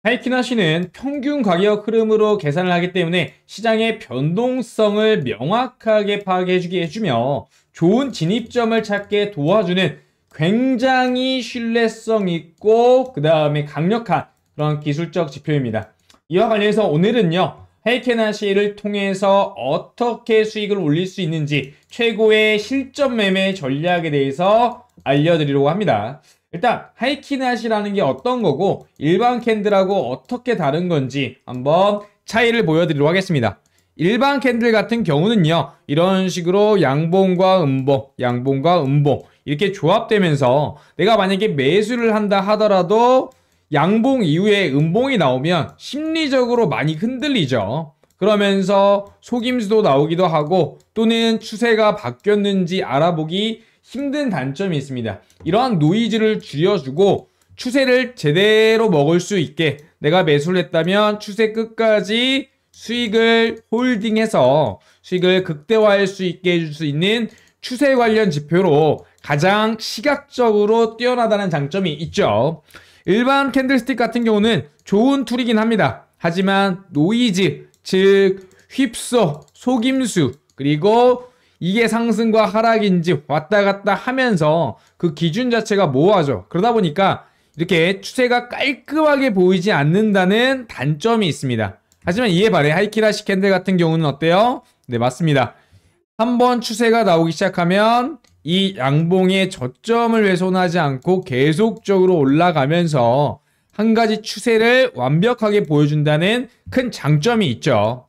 하이키나시는 평균 가격 흐름으로 계산을 하기 때문에 시장의 변동성을 명확하게 파악해주게 해주며 좋은 진입점을 찾게 도와주는 굉장히 신뢰성 있고 그 다음에 강력한 그런 기술적 지표입니다. 이와 관련해서 오늘은요, 하이키나시를 통해서 어떻게 수익을 올릴 수 있는지 최고의 실전 매매 전략에 대해서 알려드리려고 합니다. 일단 하이키나시라는 게 어떤 거고 일반 캔들하고 어떻게 다른 건지 한번 차이를 보여드리도록 하겠습니다. 일반 캔들 같은 경우는요, 이런 식으로 양봉과 음봉, 양봉과 음봉 이렇게 조합되면서 내가 만약에 매수를 한다 하더라도 양봉 이후에 음봉이 나오면 심리적으로 많이 흔들리죠. 그러면서 속임수도 나오기도 하고 또는 추세가 바뀌었는지 알아보기 힘든 단점이 있습니다. 이러한 노이즈를 줄여주고 추세를 제대로 먹을 수 있게 내가 매수를 했다면 추세 끝까지 수익을 홀딩해서 수익을 극대화할 수 있게 해줄 수 있는 추세 관련 지표로 가장 시각적으로 뛰어나다는 장점이 있죠. 일반 캔들스틱 같은 경우는 좋은 툴이긴 합니다. 하지만 노이즈, 즉 휩소, 속임수, 그리고 이게 상승과 하락인지 왔다 갔다 하면서 그 기준 자체가 모호하죠. 그러다 보니까 이렇게 추세가 깔끔하게 보이지 않는다는 단점이 있습니다. 하지만 이에 반해 하이키나시 캔들 같은 경우는 어때요? 네, 맞습니다. 한번 추세가 나오기 시작하면 이 양봉의 저점을 훼손하지 않고 계속적으로 올라가면서 한 가지 추세를 완벽하게 보여준다는 큰 장점이 있죠.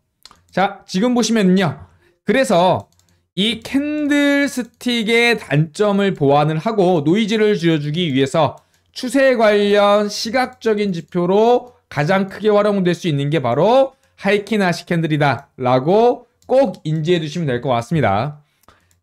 자, 지금 보시면요. 그래서 이 캔들스틱의 단점을 보완을 하고 노이즈를 줄여주기 위해서 추세 관련 시각적인 지표로 가장 크게 활용될 수 있는 게 바로 하이키나시 캔들이다 라고 꼭 인지해 두시면 될 것 같습니다.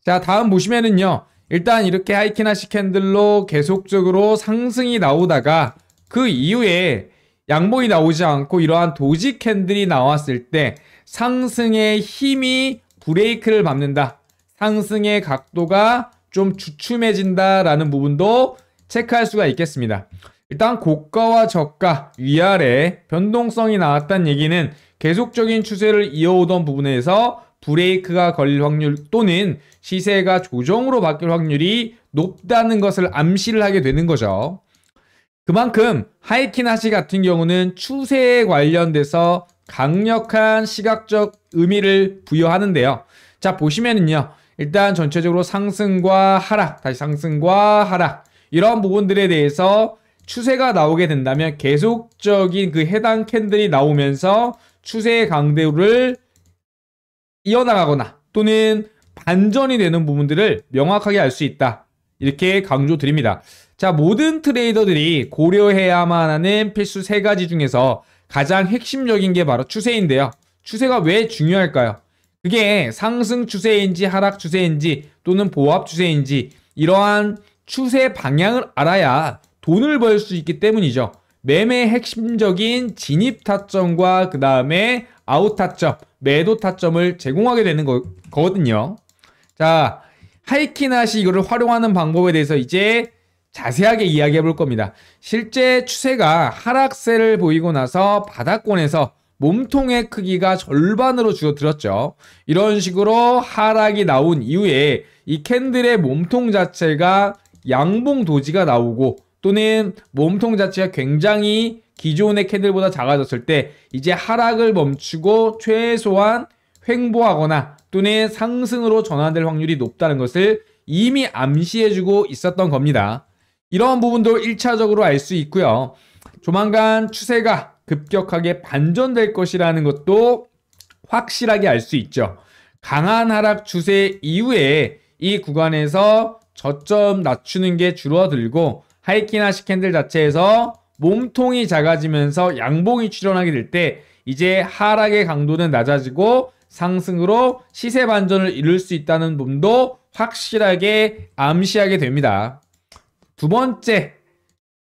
자, 다음 보시면은요, 일단 이렇게 하이키나시 캔들로 계속적으로 상승이 나오다가 그 이후에 양봉이 나오지 않고 이러한 도지 캔들이 나왔을 때 상승의 힘이 브레이크를 밟는다, 상승의 각도가 좀 주춤해진다라는 부분도 체크할 수가 있겠습니다. 일단 고가와 저가 위아래 변동성이 나왔다는 얘기는 계속적인 추세를 이어오던 부분에서 브레이크가 걸릴 확률 또는 시세가 조정으로 바뀔 확률이 높다는 것을 암시를 하게 되는 거죠. 그만큼 하이키나시 같은 경우는 추세에 관련돼서 강력한 시각적 의미를 부여하는데요. 자, 보시면은요, 일단 전체적으로 상승과 하락, 다시 상승과 하락, 이런 부분들에 대해서 추세가 나오게 된다면 계속적인 그 해당 캔들이 나오면서 추세의 강도를 이어나가거나 또는 반전이 되는 부분들을 명확하게 알 수 있다, 이렇게 강조드립니다. 자, 모든 트레이더들이 고려해야만 하는 필수 3가지 중에서 가장 핵심적인 게 바로 추세인데요. 추세가 왜 중요할까요? 그게 상승 추세인지 하락 추세인지 또는 보합 추세인지 이러한 추세 방향을 알아야 돈을 벌 수 있기 때문이죠. 매매의 핵심적인 진입 타점과 그 다음에 아웃 타점, 매도 타점을 제공하게 되는 거거든요. 자, 하이키나시 이거를 활용하는 방법에 대해서 이제 자세하게 이야기해 볼 겁니다. 실제 추세가 하락세를 보이고 나서 바닥권에서 몸통의 크기가 절반으로 줄어들었죠. 이런 식으로 하락이 나온 이후에 이 캔들의 몸통 자체가 양봉 도지가 나오고 또는 몸통 자체가 굉장히 기존의 캔들보다 작아졌을 때 이제 하락을 멈추고 최소한 횡보하거나 또는 상승으로 전환될 확률이 높다는 것을 이미 암시해주고 있었던 겁니다. 이런 부분도 1차적으로 알 수 있고요. 조만간 추세가 급격하게 반전될 것이라는 것도 확실하게 알 수 있죠. 강한 하락 추세 이후에 이 구간에서 저점 낮추는 게 줄어들고 하이키나시 캔들 자체에서 몸통이 작아지면서 양봉이 출현하게 될 때 이제 하락의 강도는 낮아지고 상승으로 시세 반전을 이룰 수 있다는 부분도 확실하게 암시하게 됩니다. 두 번째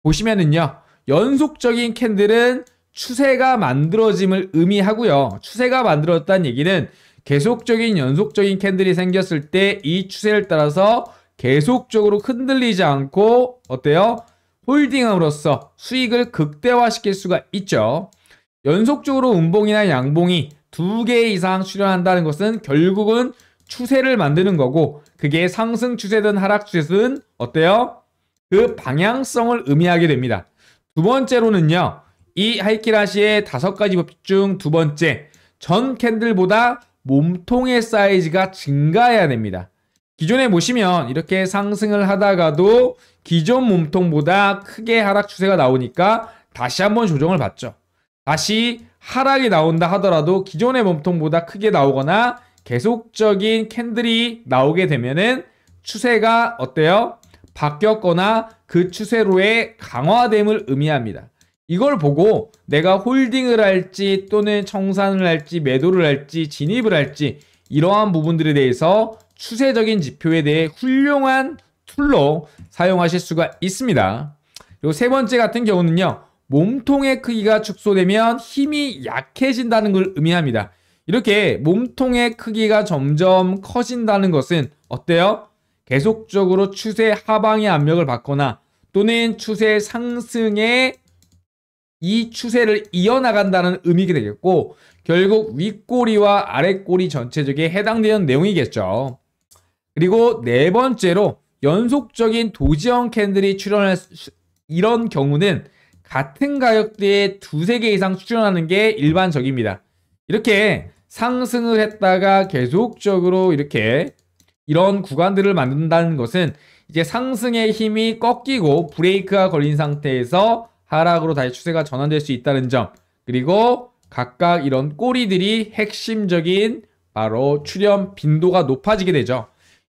보시면은요, 연속적인 캔들은 추세가 만들어짐을 의미하고요. 추세가 만들어졌다는 얘기는 계속적인 연속적인 캔들이 생겼을 때 이 추세를 따라서 계속적으로 흔들리지 않고 어때요? 홀딩함으로써 수익을 극대화시킬 수가 있죠. 연속적으로 음봉이나 양봉이 2개 이상 출현한다는 것은 결국은 추세를 만드는 거고, 그게 상승 추세든 하락 추세든 어때요? 그 방향성을 의미하게 됩니다. 두 번째로는요, 이 하이키라시의 5가지 법칙 중 두 번째, 전 캔들보다 몸통의 사이즈가 증가해야 됩니다. 기존에 보시면 이렇게 상승을 하다가도 기존 몸통보다 크게 하락 추세가 나오니까 다시 한번 조정을 받죠. 다시 하락이 나온다 하더라도 기존의 몸통보다 크게 나오거나 계속적인 캔들이 나오게 되면은 추세가 어때요? 바뀌었거나 그 추세로의 강화됨을 의미합니다. 이걸 보고 내가 홀딩을 할지 또는 청산을 할지 매도를 할지 진입을 할지 이러한 부분들에 대해서 추세적인 지표에 대해 훌륭한 툴로 사용하실 수가 있습니다. 그리고 세 번째 같은 경우는요, 몸통의 크기가 축소되면 힘이 약해진다는 걸 의미합니다. 이렇게 몸통의 크기가 점점 커진다는 것은 어때요? 계속적으로 추세 하방의 압력을 받거나 또는 추세 상승의 이 추세를 이어나간다는 의미가 되겠고, 결국 윗꼬리와 아랫꼬리 전체적에 해당되는 내용이겠죠. 그리고 네 번째로 연속적인 도지형 캔들이 출현할 이런 경우는 같은 가격대에 2-3개 이상 출현하는 게 일반적입니다. 이렇게 상승을 했다가 계속적으로 이렇게 이런 구간들을 만든다는 것은 이제 상승의 힘이 꺾이고 브레이크가 걸린 상태에서 하락으로 다시 추세가 전환될 수 있다는 점, 그리고 각각 이런 꼬리들이 핵심적인 바로 출현 빈도가 높아지게 되죠.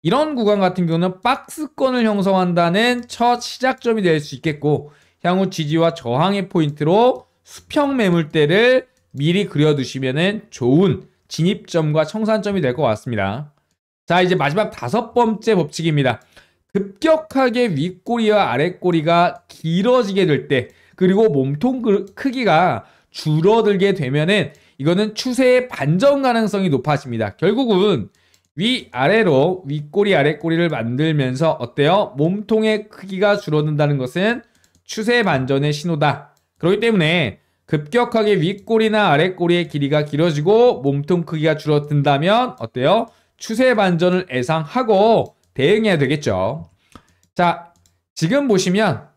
이런 구간 같은 경우는 박스권을 형성한다는 첫 시작점이 될 수 있겠고, 향후 지지와 저항의 포인트로 수평 매물대를 미리 그려두시면 좋은 진입점과 청산점이 될 것 같습니다. 자, 이제 마지막 5번째 법칙입니다. 급격하게 윗꼬리와 아랫꼬리가 길어지게 될 때, 그리고 몸통 크기가 줄어들게 되면은 이거는 추세의 반전 가능성이 높아집니다. 결국은 위아래로 윗꼬리 아랫꼬리를 만들면서 어때요? 몸통의 크기가 줄어든다는 것은 추세 반전의 신호다. 그렇기 때문에 급격하게 윗꼬리나 아랫꼬리의 길이가 길어지고 몸통 크기가 줄어든다면 어때요? 추세 반전을 예상하고 대응해야 되겠죠. 자, 지금 보시면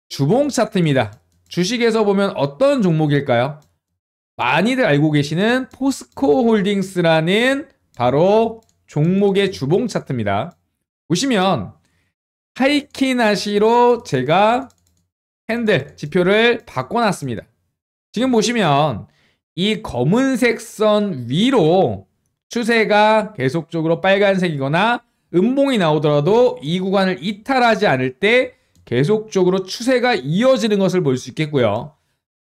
주봉 차트입니다. 주식에서 보면 어떤 종목일까요? 많이들 알고 계시는 포스코 홀딩스라는 바로 종목의 주봉 차트입니다. 보시면 하이키나시로 제가 캔들 지표를 바꿔놨습니다. 지금 보시면 이 검은색 선 위로 추세가 계속적으로 빨간색이거나 음봉이 나오더라도 이 구간을 이탈하지 않을 때 계속적으로 추세가 이어지는 것을 볼 수 있겠고요.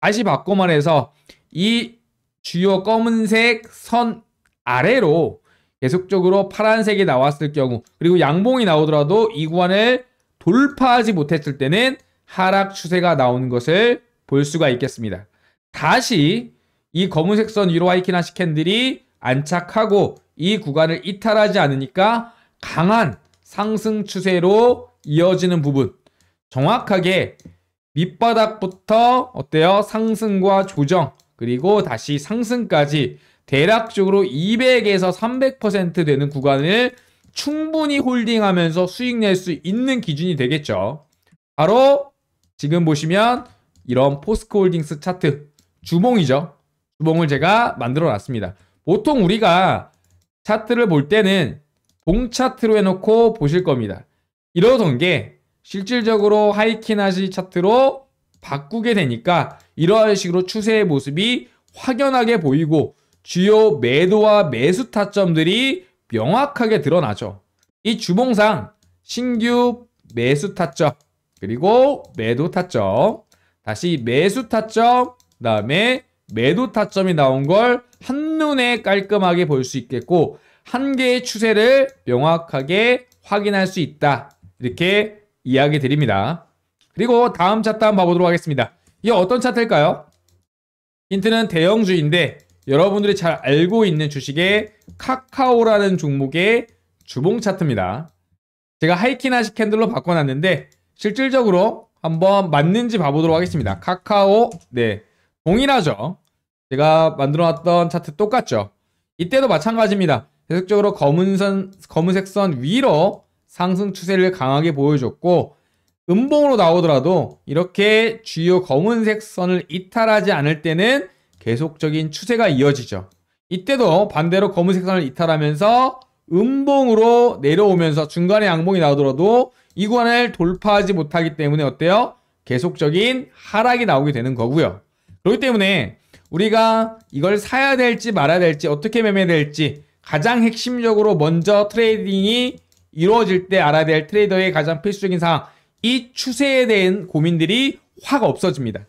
다시 바꿔 말해서 이 주요 검은색 선 아래로 계속적으로 파란색이 나왔을 경우, 그리고 양봉이 나오더라도 이 구간을 돌파하지 못했을 때는 하락 추세가 나오는 것을 볼 수가 있겠습니다. 다시 이 검은색 선 위로 하이키나시 캔들이 안착하고 이 구간을 이탈하지 않으니까 강한 상승 추세로 이어지는 부분, 정확하게 밑바닥부터 어때요? 상승과 조정, 그리고 다시 상승까지 대략적으로 200에서 300% 되는 구간을 충분히 홀딩하면서 수익 낼 수 있는 기준이 되겠죠. 바로 지금 보시면 이런 포스코 홀딩스 차트, 주봉이죠. 주봉을 제가 만들어 놨습니다. 보통 우리가 차트를 볼 때는 봉 차트로 해놓고 보실 겁니다. 이러던 게 실질적으로 하이키나시 차트로 바꾸게 되니까 이러한 식으로 추세의 모습이 확연하게 보이고 주요 매도와 매수 타점들이 명확하게 드러나죠. 이 주봉상 신규 매수 타점, 그리고 매도 타점, 다시 매수 타점, 그다음에 매도 타점이 나온 걸 한눈에 깔끔하게 볼 수 있겠고, 한 개의 추세를 명확하게 확인할 수 있다. 이렇게 이야기 드립니다. 그리고 다음 차트 한번 봐보도록 하겠습니다. 이게 어떤 차트일까요? 힌트는 대형주인데 여러분들이 잘 알고 있는 주식의 카카오라는 종목의 주봉 차트입니다. 제가 하이키나시 캔들로 바꿔놨는데 실질적으로 한번 맞는지 봐보도록 하겠습니다. 카카오, 네, 동일하죠. 제가 만들어놨던 차트 똑같죠. 이때도 마찬가지입니다. 계속적으로 검은색 선 위로 상승 추세를 강하게 보여줬고, 음봉으로 나오더라도 이렇게 주요 검은색 선을 이탈하지 않을 때는 계속적인 추세가 이어지죠. 이때도 반대로 검은색 선을 이탈하면서 음봉으로 내려오면서 중간에 양봉이 나오더라도 이 구간을 돌파하지 못하기 때문에 어때요? 계속적인 하락이 나오게 되는 거고요. 그렇기 때문에 우리가 이걸 사야 될지 말아야 될지 어떻게 매매될지 가장 핵심적으로 먼저 트레이딩이 이루어질 때 알아야 될 트레이더의 가장 필수적인 사항, 이 추세에 대한 고민들이 확 없어집니다.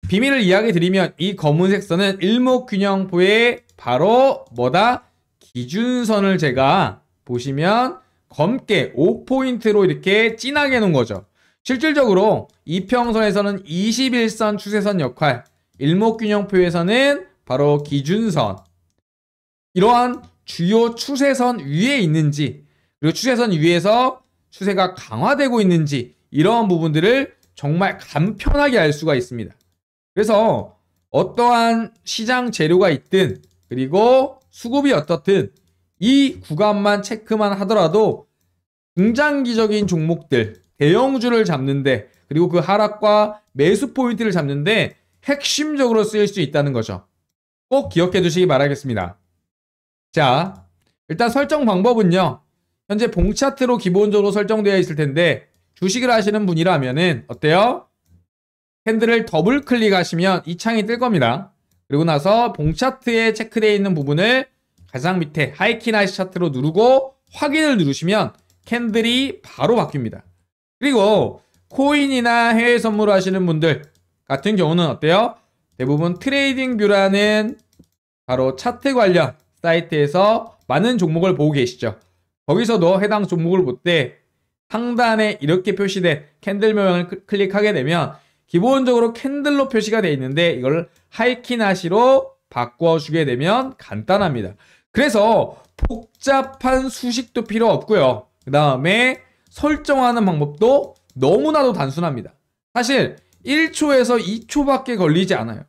비밀을 이야기 드리면 이 검은색 선은 일목균형포의 바로 뭐다? 기준선을 제가 보시면 검게 5포인트로 이렇게 진하게 해놓은 거죠. 실질적으로 이평선에서는 21선 추세선 역할, 일목균형표에서는 바로 기준선, 이러한 주요 추세선 위에 있는지, 그리고 추세선 위에서 추세가 강화되고 있는지, 이러한 부분들을 정말 간편하게 알 수가 있습니다. 그래서 어떠한 시장 재료가 있든 그리고 수급이 어떻든 이 구간만 체크만 하더라도 중장기적인 종목들, 대형주를 잡는데, 그리고 그 하락과 매수 포인트를 잡는데 핵심적으로 쓰일 수 있다는 거죠. 꼭 기억해 두시기 바라겠습니다. 자, 일단 설정 방법은요, 현재 봉차트로 기본적으로 설정되어 있을 텐데, 주식을 하시는 분이라면은 어때요? 캔들을 더블 클릭하시면 이 창이 뜰 겁니다. 그리고 나서 봉차트에 체크되어 있는 부분을 가장 밑에 하이키나이스 차트로 누르고 확인을 누르시면 캔들이 바로 바뀝니다. 그리고 코인이나 해외 선물을 하시는 분들 같은 경우는 어때요? 대부분 트레이딩뷰라는 바로 차트 관련 사이트에서 많은 종목을 보고 계시죠. 거기서도 해당 종목을 볼 때 상단에 이렇게 표시된 캔들 모양을 클릭하게 되면 기본적으로 캔들로 표시가 되어 있는데 이걸 하이키나시로 바꿔주게 되면 간단합니다. 그래서 복잡한 수식도 필요 없고요. 그 다음에 설정하는 방법도 너무나도 단순합니다. 사실 1초에서 2초밖에 걸리지 않아요.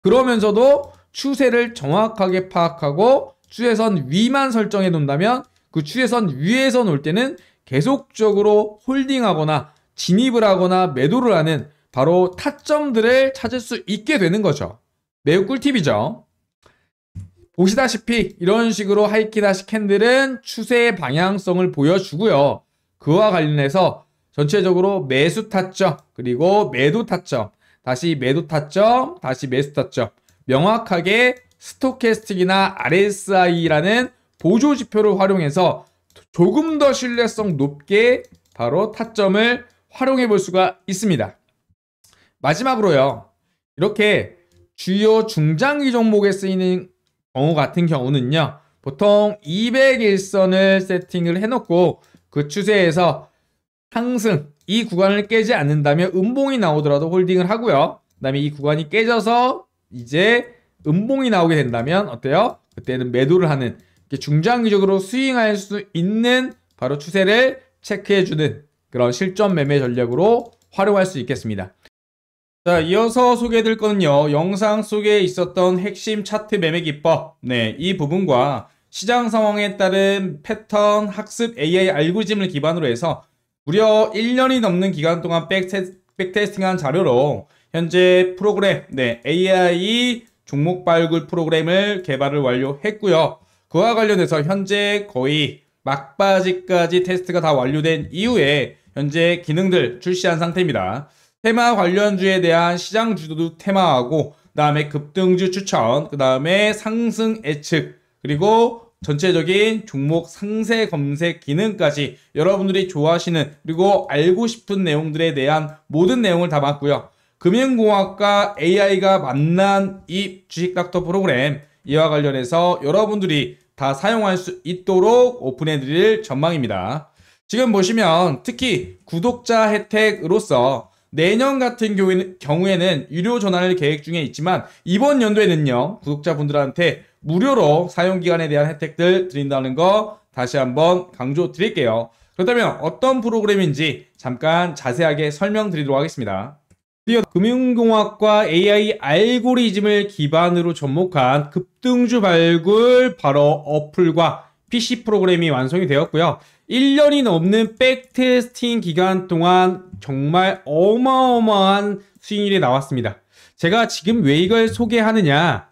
그러면서도 추세를 정확하게 파악하고 추세선 위만 설정해 놓는다면 그 추세선 위에서 놓을 때는 계속적으로 홀딩하거나 진입을 하거나 매도를 하는 바로 타점들을 찾을 수 있게 되는 거죠. 매우 꿀팁이죠. 보시다시피 이런 식으로 하이키나시 캔들은 추세의 방향성을 보여주고요. 그와 관련해서 전체적으로 매수 타점, 그리고 매도 타점, 다시 매도 타점, 다시 매수 타점, 명확하게 스토캐스틱이나 RSI라는 보조 지표를 활용해서 조금 더 신뢰성 높게 바로 타점을 활용해 볼 수가 있습니다. 마지막으로요, 이렇게 주요 중장기 종목에 쓰이는 경우 같은 경우는요, 보통 200일선을 세팅을 해놓고 그 추세에서 상승, 이 구간을 깨지 않는다면 음봉이 나오더라도 홀딩을 하고요. 그 다음에 이 구간이 깨져서 이제 음봉이 나오게 된다면 어때요? 그때는 매도를 하는, 중장기적으로 스윙할 수 있는 바로 추세를 체크해주는 그런 실전 매매 전략으로 활용할 수 있겠습니다. 자, 이어서 소개해드릴 거는요, 영상 속에 있었던 핵심 차트 매매 기법, 네, 이 부분과 시장 상황에 따른 패턴 학습 AI 알고리즘을 기반으로 해서 무려 1년이 넘는 기간 동안 백테스팅한 자료로 현재 프로그램, 네, AI 종목 발굴 프로그램을 개발을 완료했고요. 그와 관련해서 현재 거의 막바지까지 테스트가 다 완료된 이후에 현재 기능들 출시한 상태입니다. 테마 관련주에 대한 시장 주도도 테마하고, 그 다음에 급등주 추천, 그 다음에 상승 예측, 그리고 전체적인 종목 상세 검색 기능까지 여러분들이 좋아하시는 그리고 알고 싶은 내용들에 대한 모든 내용을 담았고요. 금융공학과 AI가 만난 이 주식닥터 프로그램, 이와 관련해서 여러분들이 다 사용할 수 있도록 오픈해 드릴 전망입니다. 지금 보시면 특히 구독자 혜택으로서 내년 같은 경우에는 유료 전환을 계획 중에 있지만 이번 연도에는요, 구독자분들한테 무료로 사용기간에 대한 혜택들 드린다는 거 다시 한번 강조 드릴게요. 그렇다면 어떤 프로그램인지 잠깐 자세하게 설명드리도록 하겠습니다. 드디어 금융공학과 AI 알고리즘을 기반으로 접목한 급등주 발굴 바로 어플과 PC 프로그램이 완성이 되었고요. 1년이 넘는 백테스팅 기간 동안 정말 어마어마한 수익률이 나왔습니다. 제가 지금 왜 이걸 소개하느냐?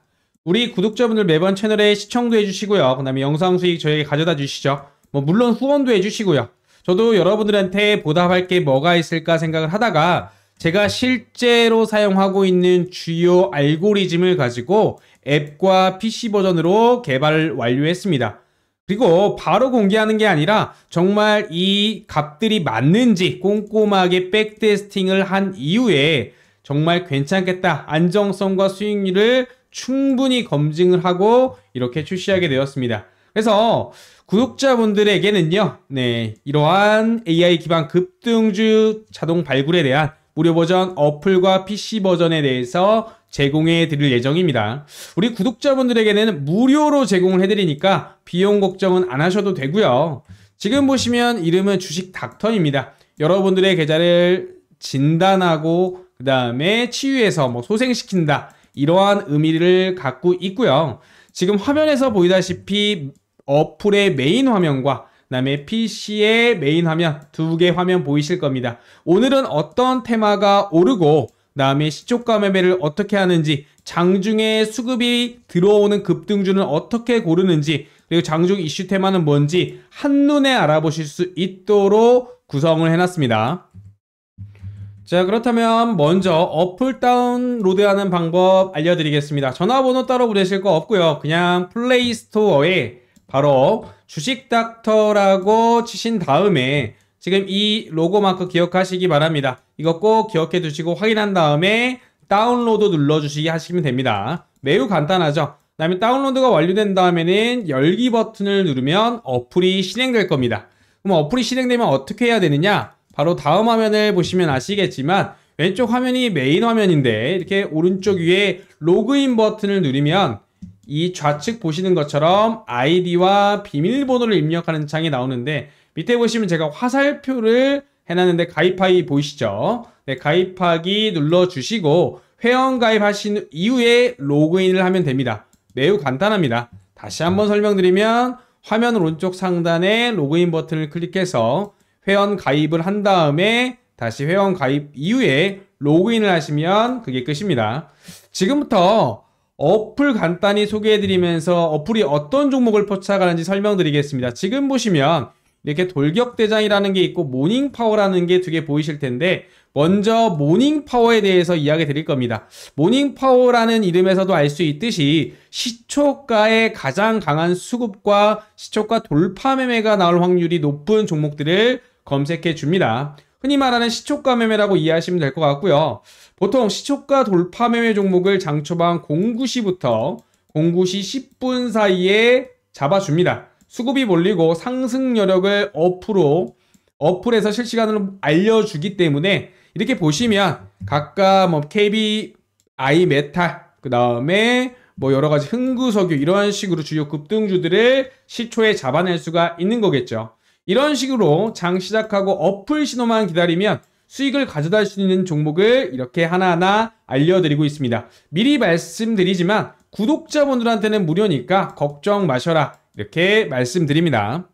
우리 구독자분들 매번 채널에 시청도 해주시고요. 그 다음에 영상 수익 저에게 가져다 주시죠. 물론 후원도 해주시고요. 저도 여러분들한테 보답할 게 뭐가 있을까 생각을 하다가 제가 실제로 사용하고 있는 주요 알고리즘을 가지고 앱과 PC 버전으로 개발을 완료했습니다. 그리고 바로 공개하는 게 아니라 정말 이 값들이 맞는지 꼼꼼하게 백테스팅을 한 이후에 정말 괜찮겠다, 안정성과 수익률을 충분히 검증을 하고 이렇게 출시하게 되었습니다. 그래서 구독자분들에게는요, 이러한 AI 기반 급등주 자동 발굴에 대한 무료 버전 어플과 PC 버전에 대해서 제공해 드릴 예정입니다. 우리 구독자분들에게는 무료로 제공을 해드리니까 비용 걱정은 안 하셔도 되고요. 지금 보시면 이름은 주식 닥터입니다. 여러분들의 계좌를 진단하고 그 다음에 치유해서 소생시킨다, 이러한 의미를 갖고 있고요. 지금 화면에서 보이다시피 어플의 메인 화면과 그 다음에 PC의 메인 화면, 두 개 화면 보이실 겁니다. 오늘은 어떤 테마가 오르고 그 다음에 시초가 매매를 어떻게 하는지, 장중에 수급이 들어오는 급등주는 어떻게 고르는지, 그리고 장중 이슈 테마는 뭔지 한눈에 알아보실 수 있도록 구성을 해놨습니다. 자, 그렇다면 먼저 어플 다운로드하는 방법 알려드리겠습니다. 전화번호 따로 부르실 거 없고요. 그냥 플레이스토어에 바로 주식닥터라고 치신 다음에 지금 이 로고 마크 기억하시기 바랍니다. 이거 꼭 기억해 두시고 확인한 다음에 다운로드 눌러주시기 하시면 됩니다. 매우 간단하죠. 그 다음에 다운로드가 완료된 다음에는 열기 버튼을 누르면 어플이 실행될 겁니다. 그럼 어플이 실행되면 어떻게 해야 되느냐? 바로 다음 화면을 보시면 아시겠지만 왼쪽 화면이 메인 화면인데 이렇게 오른쪽 위에 로그인 버튼을 누르면 이 좌측 보시는 것처럼 아이디와 비밀번호를 입력하는 창이 나오는데 밑에 보시면 제가 화살표를 해놨는데 가입하기 보이시죠? 가입하기 눌러주시고 회원 가입하신 이후에 로그인을 하면 됩니다. 매우 간단합니다. 다시 한번 설명드리면 화면 오른쪽 상단에 로그인 버튼을 클릭해서 회원 가입을 한 다음에 다시 회원 가입 이후에 로그인을 하시면 그게 끝입니다. 지금부터 어플 간단히 소개해드리면서 어플이 어떤 종목을 포착하는지 설명드리겠습니다. 지금 보시면 이렇게 돌격대장이라는 게 있고 모닝파워라는 게 두 개 보이실 텐데 먼저 모닝파워에 대해서 이야기 드릴 겁니다. 모닝파워라는 이름에서도 알 수 있듯이 시초가의 가장 강한 수급과 시초가 돌파 매매가 나올 확률이 높은 종목들을 검색해 줍니다. 흔히 말하는 시초가 매매라고 이해하시면 될 것 같고요. 보통 시초가 돌파 매매 종목을 장초반 09시부터 09시 10분 사이에 잡아줍니다. 수급이 몰리고 상승 여력을 어플에서 실시간으로 알려주기 때문에 이렇게 보시면 각각 KBI 메탈, 그 다음에 여러가지 흥구석유 이런 식으로 주요 급등주들을 시초에 잡아낼 수가 있는 거겠죠. 이런 식으로 장 시작하고 어플 신호만 기다리면 수익을 가져다 줄 수 있는 종목을 이렇게 하나하나 알려드리고 있습니다. 미리 말씀드리지만 구독자분들한테는 무료니까 걱정 마셔라, 이렇게 말씀드립니다.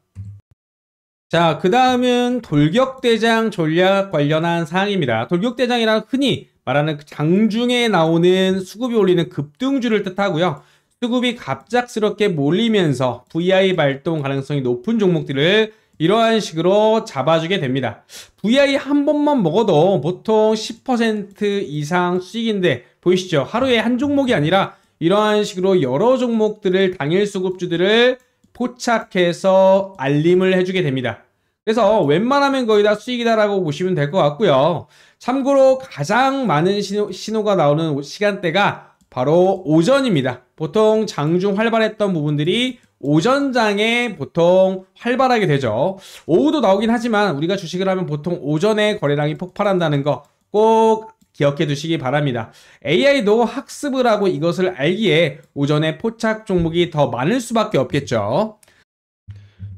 자, 그 다음은 돌격대장 전략 관련한 사항입니다. 돌격대장이란 흔히 말하는 장중에 나오는 수급이 올리는 급등주를 뜻하고요. 수급이 갑작스럽게 몰리면서 VI 발동 가능성이 높은 종목들을 이러한 식으로 잡아주게 됩니다. VI 한 번만 먹어도 보통 10% 이상 수익인데 보이시죠? 하루에 한 종목이 아니라 이러한 식으로 여러 종목들을 당일 수급주들을 포착해서 알림을 해주게 됩니다. 그래서 웬만하면 거의 다 수익이다라고 보시면 될 것 같고요. 참고로 가장 많은 신호가 나오는 시간대가 바로 오전입니다. 보통 장중 활발했던 부분들이 오전장에 보통 활발하게 되죠. 오후도 나오긴 하지만 우리가 주식을 하면 보통 오전에 거래량이 폭발한다는 거 꼭 기억해 두시기 바랍니다. AI도 학습을 하고 이것을 알기에 오전에 포착 종목이 더 많을 수밖에 없겠죠.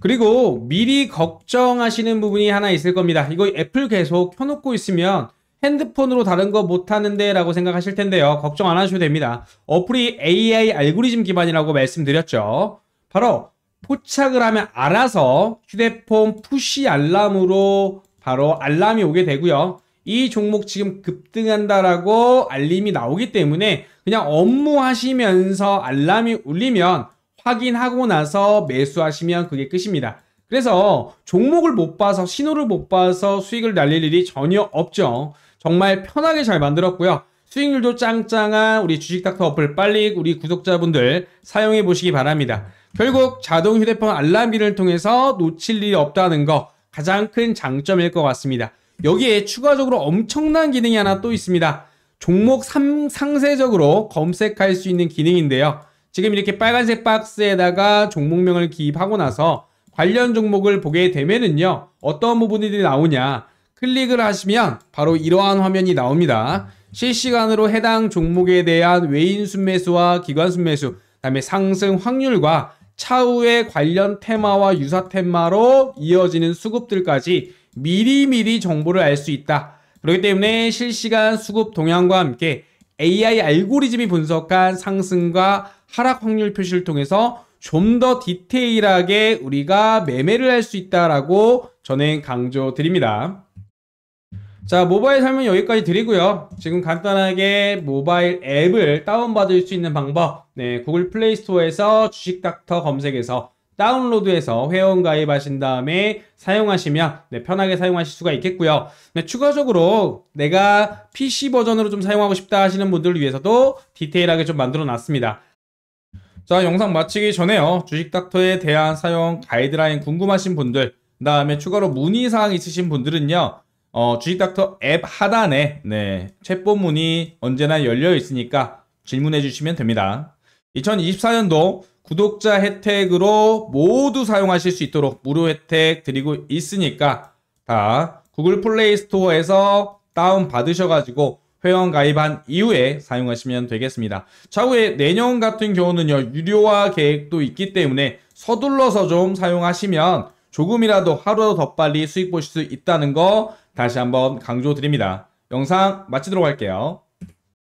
그리고 미리 걱정하시는 부분이 하나 있을 겁니다. 이거 애플 계속 켜놓고 있으면 핸드폰으로 다른 거 못하는데 라고 생각하실 텐데요. 걱정 안 하셔도 됩니다. 어플이 AI 알고리즘 기반이라고 말씀드렸죠. 바로 포착을 하면 알아서 휴대폰 푸시 알람으로 바로 알람이 오게 되고요. 이 종목 지금 급등한다라고 알림이 나오기 때문에 그냥 업무하시면서 알람이 울리면 확인하고 나서 매수하시면 그게 끝입니다. 그래서 종목을 못 봐서 신호를 못 봐서 수익을 날릴 일이 전혀 없죠. 정말 편하게 잘 만들었고요. 수익률도 짱짱한 우리 주식닥터 어플 빨리 우리 구독자분들 사용해 보시기 바랍니다. 결국 자동 휴대폰 알람 기능을 통해서 놓칠 일이 없다는 거 가장 큰 장점일 것 같습니다. 여기에 추가적으로 엄청난 기능이 하나 또 있습니다. 종목 상세적으로 검색할 수 있는 기능인데요. 지금 이렇게 빨간색 박스에다가 종목명을 기입하고 나서 관련 종목을 보게 되면은요. 어떤 부분들이 나오냐. 클릭을 하시면 바로 이러한 화면이 나옵니다. 실시간으로 해당 종목에 대한 외인 순매수와 기관 순매수, 그다음에 상승 확률과 차후의 관련 테마와 유사 테마로 이어지는 수급들까지 미리미리 정보를 알 수 있다. 그렇기 때문에 실시간 수급 동향과 함께 AI 알고리즘이 분석한 상승과 하락 확률 표시를 통해서 좀 더 디테일하게 우리가 매매를 할 수 있다라고 저는 강조드립니다. 자, 모바일 설명 여기까지 드리고요. 지금 간단하게 모바일 앱을 다운받을 수 있는 방법, 네, 구글 플레이 스토어에서 주식닥터 검색해서 다운로드해서 회원 가입하신 다음에 사용하시면 네, 편하게 사용하실 수가 있겠고요. 네, 추가적으로 내가 PC 버전으로 좀 사용하고 싶다 하시는 분들을 위해서도 디테일하게 좀 만들어 놨습니다. 자, 영상 마치기 전에요. 주식닥터에 대한 사용 가이드라인 궁금하신 분들, 그 다음에 추가로 문의사항 있으신 분들은요. 주식닥터 앱 하단에 네, 챗봇 문이 언제나 열려 있으니까 질문해 주시면 됩니다. 2024년도 구독자 혜택으로 모두 사용하실 수 있도록 무료 혜택 드리고 있으니까 다 구글 플레이 스토어에서 다운 받으셔가지고 회원 가입한 이후에 사용하시면 되겠습니다. 차후에 내년 같은 경우는요, 유료화 계획도 있기 때문에 서둘러서 좀 사용하시면 조금이라도 하루 더 빨리 수익 보실 수 있다는 거 다시 한번 강조드립니다. 영상 마치도록 할게요.